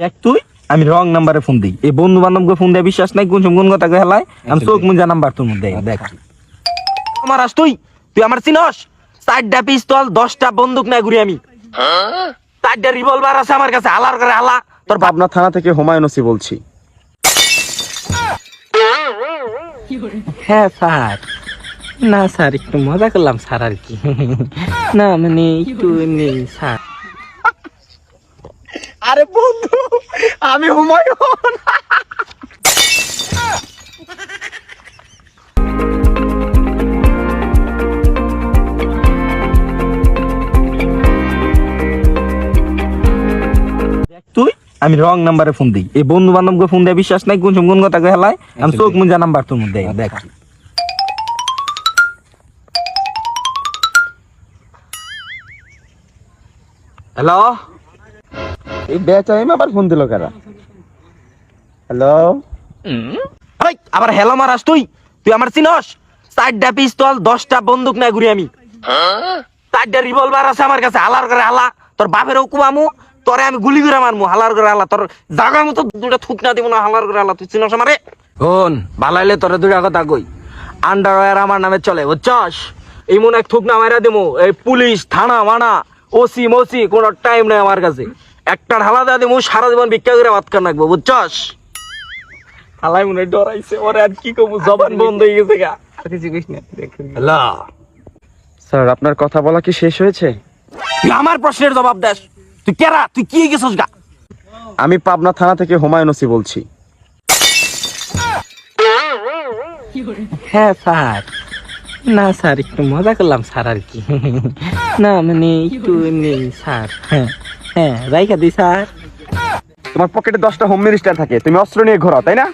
দেখ তুই আমি রং নাম্বারে ফোন দিই এই বন্ধু বান্ধবকে ফোন দিয়ে বিশ্বাস নাই কোন কথা হেলায় আমি চোখ মুঞ্জা নাম্বার তোর মধ্যে দেখ আমার আস তুই তুই আমার চিনস 4টা পিস্তল 10টা বন্দুক না ঘুরি আমি 4টা রিভলভার আছে আমার কাছে হালার করে হালা তোর পাবনা থানা থেকে হুমায়ুন ওসি বলছি। হ্যাঁ স্যার না স্যার একটু মজা করলাম স্যার আর কি না মানে একটু এমনি স্যার আরে বন্ধু আমি হুমায়ুন। তুই আমি রং নাম্বারে ফোন দিই এই বন্ধু বান্ধবকে ফোন দিয়ে বিশ্বাস নাই কোন কথা হেলায় আমি চোখ মুঞ্জা নাম্বার তোর মধ্যে দেখ হ্যালো এই বেচাইম আবার ফোন দিল কারা? হ্যালো আবার হেলো মারাস তুই তুই আমার চিনস 4টা পিস্তল 10টা বন্দুক না ঘুরি আমি 4টা রিভলভার আছে আমার কাছে হালার করে হালা তোর বাপের কুমামু তোরে আমি গুলি করে মারমু হালার করে হালা তোর জাগা মতো দুটা থুক না দিব না হালার করে হালা তুই চিনস আমারে শোন বালাইলে তোরে দুটা কথা কই আন্ডারওয়্যার আমার নামে চলে বুঝছস এমন এক থুক না মাইরা দেবো এই পুলিশ থানা মানা ওসি মসি কোনো টাইম নেই আমার কাছে একটা ঢালা দেওয়া দেবো সারা জীবন ভিক্ষা করে ভাত খান রাখবো বুঝছস হালাই মনে ডরাইছে ওরে আর কি কমু জবান বন্ধ হয়ে গেছে গা আর কিছু কইস না হ্যালো স্যার আপনার কথা বলা কি শেষ হয়েছে? তুই আমার প্রশ্নের জবাব দেস তুই কেরা তুই কি গেছস গা আমি পাবনা থানা থেকে হুমায়ুন ওসি বলছি। হ্যাঁ স্যার না স্যার একটু মজা করলাম স্যার আর কি না মানে একটু এমনি স্যার হ্যাঁ রাইখা দিই স্যার তোমার পকেটে 10টা হোম মিনিস্টার থাকে, তুমি অস্ত্র নিয়ে ঘোরাও তাই না?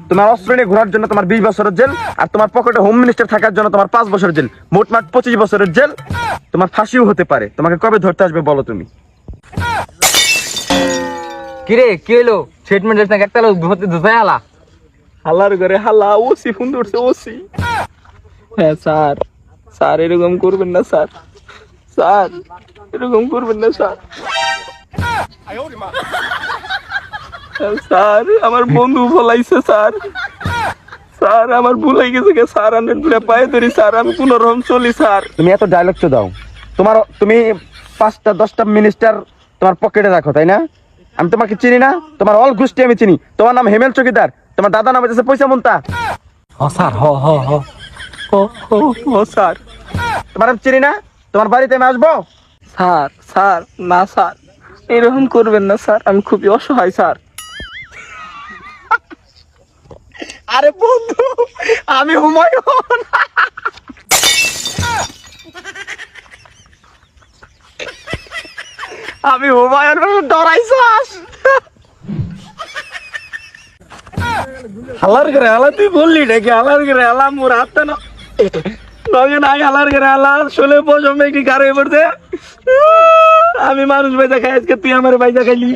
তোমার অস্ত্র নিয়ে ঘোরার জন্য তোমার 20 বছরের জেল, আর তোমার পকেটে হোম মিনিস্টার থাকার জন্য তোমার 5 বছরের জেল, মোটমাট 25 বছরের জেল। তোমার ফাঁসিও হতে পারে। তোমাকে কবে ধরতে আসবে বলো তুমি? কিরে কি হলো স্টেটমেন্ট দেখ না একটা লোক ধরতে ধুসাই আলা হালার করে হালা ওসি ফোন ধরছে ওসি হ্যাঁ স্যার স্যার এরকম করবেন না স্যার স্যার এরকম করবেন না স্যার স্যার আমার বন্ধু বলাইছে স্যার স্যার আমার ভুল হয়ে গেছে স্যার আমি পায়ে ধরি স্যার আমি কোন রকম চলি স্যার তুমি এত ডায়লগ তো দাও। তুমি 5টা 10টা মিনিস্টার তোমার পকেটে রাখো তাই না? আমি তোমাকে চিনি না, তোমার অল গোষ্ঠী আমি চিনি। তোমার নাম হেমেল চকিদার, তোমার দাদা নাম হচ্ছে পয়সা মুন্তা। হ স্যার হ হ হ হ স্যার তোমার আমি চিনি না, তোমার বাড়িতে আমি আসবো? স্যার স্যার না স্যার এরকম করবেন না স্যার আমি খুবই অসহায় স্যার আরে বন্ধু আমি হুমায়ুন। আমি হুমায়ুন ডরাইছাস? হালার করে হালা তুই বললি নাকি হালার করে হালা মোর হাতটা না নগে নাই হালার করে হালা শোলে পশমে কি কার হয়ে পড়ছে আমি মানুষ বাইজা খাই আজকে তুই আমার বাইজা খাইলি